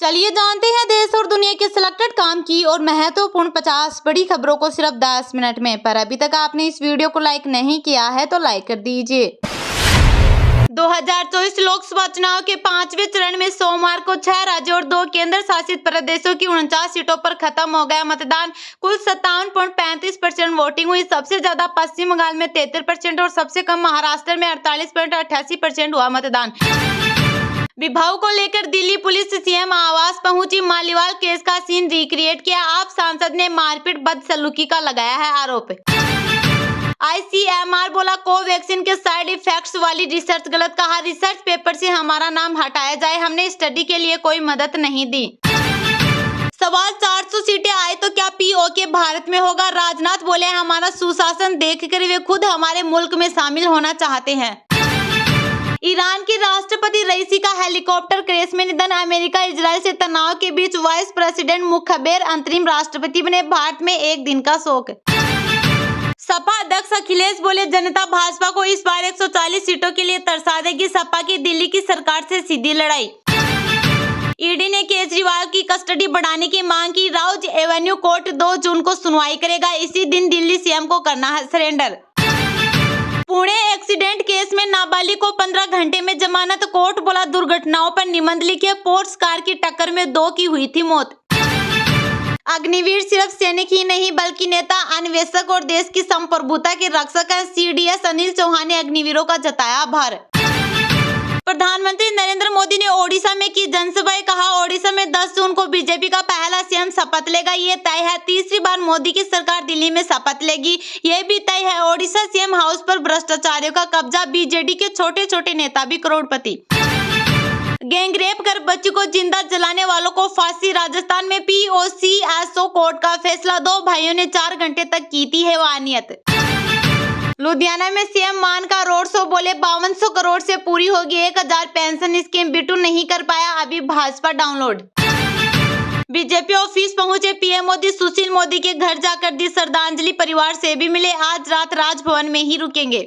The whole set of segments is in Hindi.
चलिए जानते हैं देश और दुनिया के सिलेक्टेड काम की और महत्वपूर्ण 50 बड़ी खबरों को सिर्फ 10 मिनट में। पर अभी तक आपने इस वीडियो को लाइक नहीं किया है तो लाइक कर दीजिए। 2024 लोकसभा चुनाव के 5वें चरण में सोमवार को 6 राज्यों और 2 केंद्र शासित प्रदेशों की 49 सीटों पर खत्म हो गया मतदान। कुल 57.35% वोटिंग हुई। सबसे ज्यादा पश्चिम बंगाल में 73% और सबसे कम महाराष्ट्र में 48.88% हुआ मतदान। विभाग को लेकर दिल्ली पुलिस सीएम आवास पहुंची। मालीवाल केस का सीन रिक्रिएट किया। आप सांसद ने मारपीट बदसलूकी का लगाया है आरोप। ICMR बोला कोवैक्सीन के साइड इफेक्ट्स वाली रिसर्च गलत। कहा रिसर्च पेपर से हमारा नाम हटाया जाए, हमने स्टडी के लिए कोई मदद नहीं दी। सवाल 400 सीटें आए तो क्या POK भारत में होगा। राजनाथ बोले हमारा सुशासन देखकर वे खुद हमारे मुल्क में शामिल होना चाहते हैं। ईरान की राष्ट्रपति रईसी का हेलीकॉप्टर क्रैश में निधन। अमेरिका इजराइल से तनाव के बीच वाइस प्रेसिडेंट मुखबिर अंतरिम राष्ट्रपति बने। भारत में एक दिन का शोक। सपा अध्यक्ष अखिलेश बोले जनता भाजपा को इस बार 140 सीटों के लिए तरसा देगी। सपा की दिल्ली की सरकार से सीधी लड़ाई। ईडी ने केजरीवाल की कस्टडी बढ़ाने की मांग की। राउज एवेन्यू कोर्ट 2 जून को सुनवाई करेगा। इसी दिन दिल्ली सीएम को करना है सरेंडर। पुणे एक्सीडेंट केस में नाबालिग को 15 घंटे में जमानत। कोर्ट बोला दुर्घटनाओं पर निबंध लिखे। पोर्ट्स कार की टक्कर में 2 की हुई थी मौत। अग्निवीर सिर्फ सैनिक ही नहीं बल्कि नेता, अन्वेषक और देश की संप्रभुता के रक्षक हैं। CDS अनिल चौहान ने अग्निवीरों का जताया आभार। प्रधानमंत्री नरेंद्र मोदी ने ओडिशा में की जनसभा। कहा ओडिशा में 10 जून को बीजेपी का पहला सीएम शपथ लेगा। ये तय है, तीसरी बार मोदी की सरकार दिल्ली में शपथ लेगी। ये भी तय है ओडिशा सीएम हाउस पर भ्रष्टाचारियों का कब्जा। BJD के छोटे छोटे नेता भी करोड़पति। गैंगरेप कर बच्ची को जिंदा जलाने वालों को फांसी। राजस्थान में POCSO कोर्ट का फैसला। 2 भाइयों ने 4 घंटे तक की थी हैवानियत। लुधियाना में सीएम मान का रोड शो। बोले 5200 करोड़ से पूरी होगी 1000 पेंशन स्कीम। बिटू नहीं कर पाया अभी भाजपा डाउनलोड। बीजेपी ऑफिस पहुंचे PM मोदी। सुशील मोदी के घर जाकर दी श्रद्धांजलि। परिवार से भी मिले। आज रात राजभवन में ही रुकेंगे।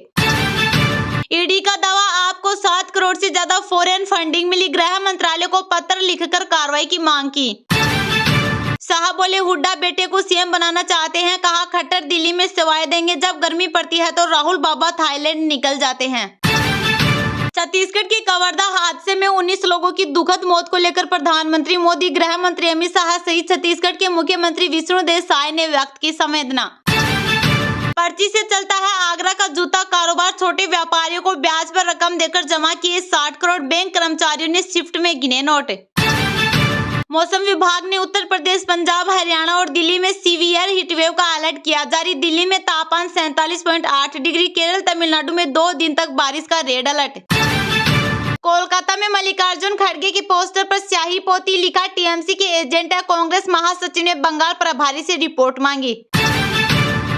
ईडी का दावा आपको 7 करोड़ से ज्यादा फॉरेन फंडिंग मिली। गृह मंत्रालय को पत्र लिखकर कार्रवाई की मांग की। शाह बोले हुड्डा बेटे को सीएम बनाना चाहते हैं। कहा खट्टर दिल्ली में सेवाएं देंगे। जब गर्मी पड़ती है तो राहुल बाबा थाईलैंड निकल जाते हैं। छत्तीसगढ़ के कवर्धा हादसे में 19 लोगों की दुखद मौत को लेकर प्रधानमंत्री मोदी, गृह मंत्री अमित शाह सहित छत्तीसगढ़ के मुख्यमंत्री विष्णुदेव साय ने व्यक्त की संवेदना। पर्ची से चलता है आगरा का जूता कारोबार। छोटे व्यापारियों को ब्याज पर रकम देकर जमा किए 60 करोड़। बैंक कर्मचारियों ने शिफ्ट में गिने नोट। मौसम विभाग ने उत्तर प्रदेश, पंजाब, हरियाणा और दिल्ली में सीवियर हीटवेव का अलर्ट किया जारी। दिल्ली में तापमान 47.8 डिग्री। केरल, तमिलनाडु में 2 दिन तक बारिश का रेड अलर्ट। कोलकाता में मल्लिकार्जुन खड़गे की पोस्टर पर स्याही पोती। लिखा TMC के एजेंट है। कांग्रेस महासचिव ने बंगाल प्रभारी से रिपोर्ट मांगी।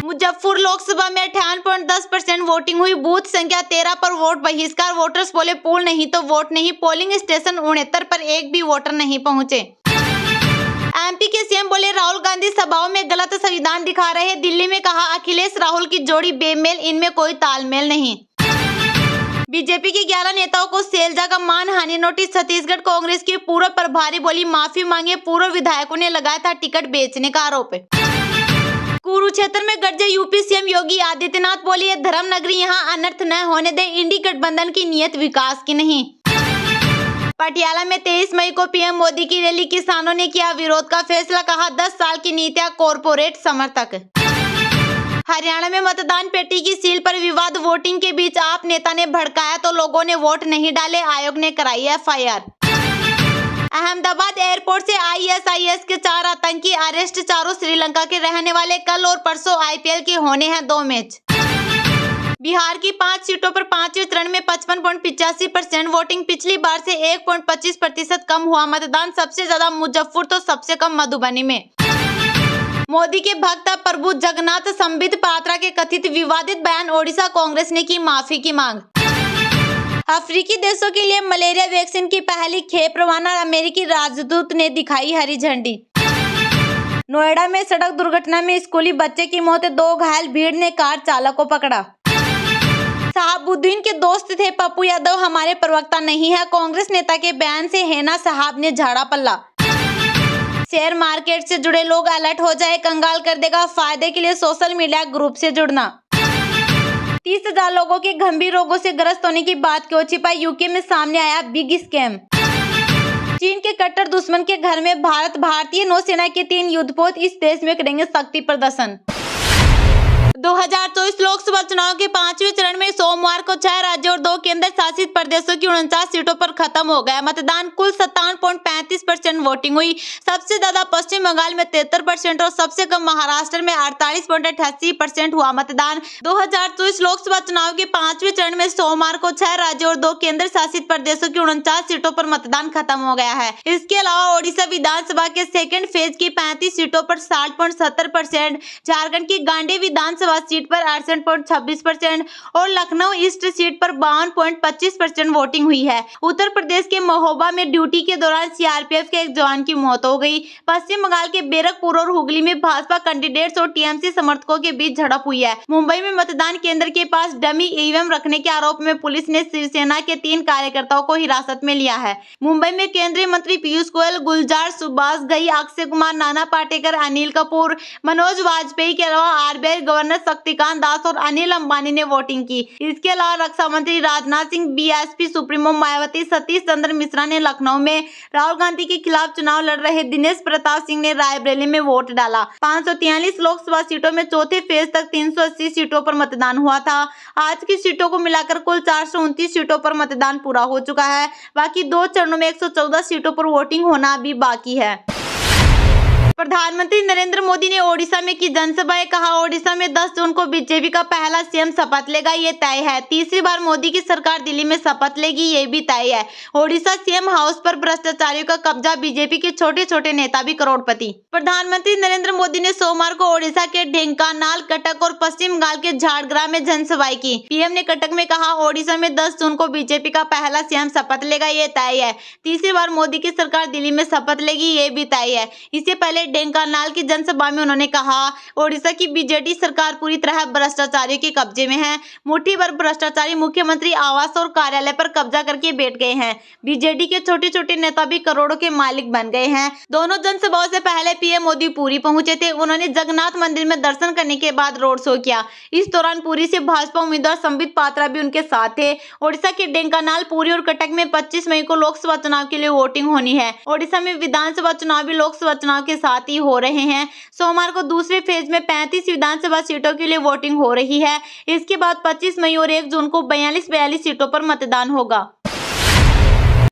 मुजफ्फरपुर लोकसभा में 58.10% वोटिंग हुई। बूथ संख्या 13 पर वोट बहिष्कार। वोटर्स बोले पोल नहीं तो वोट नहीं। पोलिंग स्टेशन 69 पर एक भी वोटर नहीं पहुंचे। MP के सीएम बोले राहुल गांधी सभाओं में गलत संविधान दिखा रहे हैं। दिल्ली में कहा अखिलेश राहुल की जोड़ी बेमेल, इनमें कोई तालमेल नहीं। बीजेपी के 11 नेताओं को सैलजा का मानहानि नोटिस। छत्तीसगढ़ कांग्रेस की पूर्व प्रभारी बोली माफी मांगे। पूर्व विधायकों ने लगाया था टिकट बेचने का आरोप। कुरुक्षेत्र में गरजे यूपी सीएम योगी आदित्यनाथ। बोली धर्म नगरी, यहाँ अनर्थ न होने दे। इंडी गठबंधन की नियत विकास की नहीं। पटियाला में 23 मई को PM मोदी की रैली। किसानों ने किया विरोध का फैसला। कहा 10 साल की नीतियां कॉर्पोरेट समर्थक। हरियाणा में मतदान पेटी की सील पर विवाद। वोटिंग के बीच आप नेता ने भड़काया तो लोगों ने वोट नहीं डाले। आयोग ने कराई FIR। अहमदाबाद एयरपोर्ट से ISIS के 4 आतंकी अरेस्ट। चारों श्रीलंका के रहने वाले। कल और परसों IPL के होने हैं 2 मैच। बिहार की 5 सीटों पर 5वें चरण में 55.85% वोटिंग। पिछली बार से 1.25% कम हुआ मतदान। सबसे ज्यादा मुजफ्फरपुर तो सबसे कम मधुबनी में। मोदी के भक्त प्रभु जगन्नाथ संबित पात्रा के कथित विवादित बयान। ओडिशा कांग्रेस ने की माफी की मांग। अफ्रीकी देशों के लिए मलेरिया वैक्सीन की पहली खेप रवाना। अमेरिकी राजदूत ने दिखाई हरी झंडी। नोएडा में सड़क दुर्घटना में स्कूली बच्चे की मौत। 2 घायल। भीड़ ने कार चालक को पकड़ा। शहाबुद्दीन के दोस्त थे पप्पू यादव, हमारे प्रवक्ता नहीं है। कांग्रेस नेता के बयान से हेना साहब ने झाड़ा पल्ला। शेयर मार्केट से जुड़े लोग अलर्ट हो जाए, कंगाल कर देगा। फायदे के लिए सोशल मीडिया ग्रुप से जुड़ना। 30,000 लोगों के गंभीर रोगों से ग्रस्त होने की बात क्यों छिपाई? यूके में सामने आया बिग स्कैम। चीन के कट्टर दुश्मन के घर में भारत, भारतीय नौसेना के 3 युद्धपोत इस देश में करेंगे शक्ति प्रदर्शन। 2024 लोकसभा चुनाव के 5वें चरण में सोमवार को 6 राज्यों और 2 केंद्र शासित प्रदेशों की 49 सीटों पर खत्म हो गया मतदान। कुल 57.35% वोटिंग हुई। सबसे ज्यादा पश्चिम बंगाल में 73% और सबसे कम महाराष्ट्र में 48.88% हुआ मतदान। 2024 लोकसभा चुनाव के 5वें चरण में सोमवार को 6 राज्यों और 2 केंद्र शासित प्रदेशों की 49 सीटों पर मतदान खत्म हो गया है। इसके अलावा ओडिशा विधानसभा के सेकेंड फेज की 35 सीटों पर 60.70%, झारखंड की गांडी विधानसभा सीट पर 68.26% और लखनऊ ईस्ट सीट पर 52.25% वोटिंग हुई है। उत्तर प्रदेश के महोबा में ड्यूटी के दौरान सीआरपीएफ के एक जवान की मौत हो गई। पश्चिम बंगाल के बैरकपुर और हुगली में भाजपा कैंडिडेट्स और टीएमसी समर्थकों के बीच झड़प हुई है। मुंबई में मतदान केंद्र के पास डमी ईवीएम रखने के आरोप में पुलिस ने शिवसेना के 3 कार्यकर्ताओं को हिरासत में लिया है। मुंबई में केंद्रीय मंत्री पीयूष गोयल, गुलजार सुभाष घई, अक्षय कुमार, नाना पाटेकर, अनिल कपूर, मनोज वाजपेयी के अलावा आरबीआई गवर्नर शक्तिकांत दास और अनिल अंबानी ने वोटिंग की। इसके अलावा रक्षा मंत्री राजनाथ सिंह, बीएसपी सुप्रीमो मायावती, सतीश चंद्र मिश्रा ने लखनऊ में, राहुल गांधी के खिलाफ चुनाव लड़ रहे दिनेश प्रताप सिंह ने रायबरेली में वोट डाला। 543 लोकसभा सीटों में चौथे फेज तक 380 सीटों पर मतदान हुआ था। आज की सीटों को मिलाकर कुल 429 सीटों पर मतदान पूरा हो चुका है। बाकी 2 चरणों में 114 सीटों पर वोटिंग होना अभी बाकी है। प्रधानमंत्री नरेंद्र मोदी ने ओडिशा में की जनसभाएं, कहा ओडिशा में 10 जून को बीजेपी का पहला सीएम शपथ लेगा, ये तय है। तीसरी बार मोदी की सरकार दिल्ली में शपथ लेगी, ये भी तय है। ओडिशा सीएम हाउस पर भ्रष्टाचारियों का कब्जा, बीजेपी के छोटे छोटे नेता भी करोड़पति। प्रधानमंत्री नरेंद्र मोदी ने सोमवार को ओडिशा के ढेंकानाल, कटक और पश्चिम बंगाल के झारग्राम में जनसभाएं की। पीएम ने कटक में कहा ओडिशा में 10 जून को बीजेपी का पहला सीएम शपथ लेगा, ये तय है। तीसरी बार मोदी की सरकार दिल्ली में शपथ लेगी, ये भी तय है। इससे पहले ढेंकानाल की जनसभा में उन्होंने कहा ओडिशा की बीजेडी सरकार पूरी तरह भ्रष्टाचारियों के कब्जे में है। मुट्ठी भर भ्रष्टाचारी मुख्यमंत्री आवास और कार्यालय पर कब्जा करके बैठ गए हैं। बीजेडी के छोटे छोटे नेता भी करोड़ों के मालिक बन गए हैं। दोनों जनसभाओं से पहले पीएम मोदी पुरी पहुंचे थे। उन्होंने जगन्नाथ मंदिर में दर्शन करने के बाद रोड शो किया। इस दौरान पुरी से भाजपा उम्मीदवार संबित पात्रा भी उनके साथ थे। ओडिशा के ढेंकानाल, पुरी और कटक में 25 मई को लोकसभा चुनाव के लिए वोटिंग होनी है। ओडिशा में विधानसभा चुनाव भी लोकसभा चुनाव के साथ ही हो रहे हैं। सोमवार को दूसरे फेज में 35 विधानसभा सीटों के लिए वोटिंग हो रही है। इसके बाद 25 मई और 1 जून को 42 सीटों पर मतदान होगा।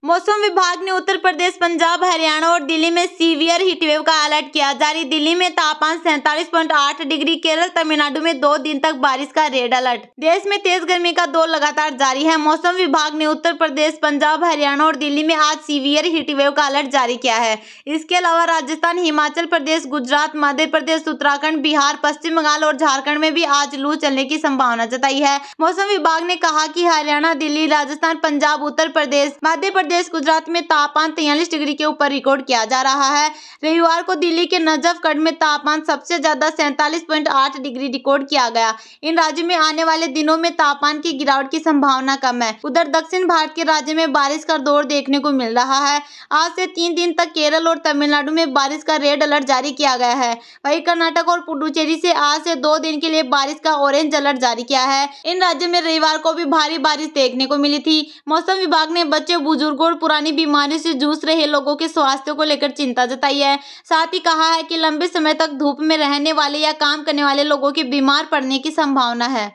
मौसम विभाग ने उत्तर प्रदेश, पंजाब, हरियाणा और दिल्ली में सीवियर हीटवेव का अलर्ट किया जारी। दिल्ली में तापमान 47.8 डिग्री, केरल, तमिलनाडु में 2 दिन तक बारिश का रेड अलर्ट। देश में तेज गर्मी का दौर लगातार जारी है। मौसम विभाग ने उत्तर प्रदेश, पंजाब, हरियाणा और दिल्ली में आज सीवियर हीटवेव का अलर्ट जारी किया है। इसके अलावा राजस्थान, हिमाचल प्रदेश, गुजरात, मध्य प्रदेश, उत्तराखंड, बिहार, पश्चिम बंगाल और झारखंड में भी आज लू चलने की संभावना जताई है। मौसम विभाग ने कहा कि हरियाणा, दिल्ली, राजस्थान, पंजाब, उत्तर प्रदेश, मध्य प्रदेश, गुजरात में तापमान 43 डिग्री के ऊपर रिकॉर्ड किया जा रहा है। रविवार को दिल्ली के नजफगढ़ में तापमान सबसे ज्यादा 47.8 डिग्री रिकॉर्ड किया गया। इन राज्यों में आने वाले दिनों में तापमान की गिरावट की संभावना कम है। उधर दक्षिण भारत के राज्य में बारिश का दौर देखने को मिल रहा है। आज से 3 दिन तक केरल और तमिलनाडु में बारिश का रेड अलर्ट जारी किया गया है। वहीं कर्नाटक और पुडुचेरी से आज से 2 दिन के लिए बारिश का ऑरेंज अलर्ट जारी किया है। इन राज्यों में रविवार को भी भारी बारिश देखने को मिली थी। मौसम विभाग ने बच्चे, बुजुर्गों और पुरानी बीमारियों से जूझ रहे लोगों के स्वास्थ्य को लेकर चिंता जताई है। साथ ही कहा है कि लंबे समय तक धूप में रहने वाले या काम करने वाले लोगों के बीमार पड़ने की संभावना है।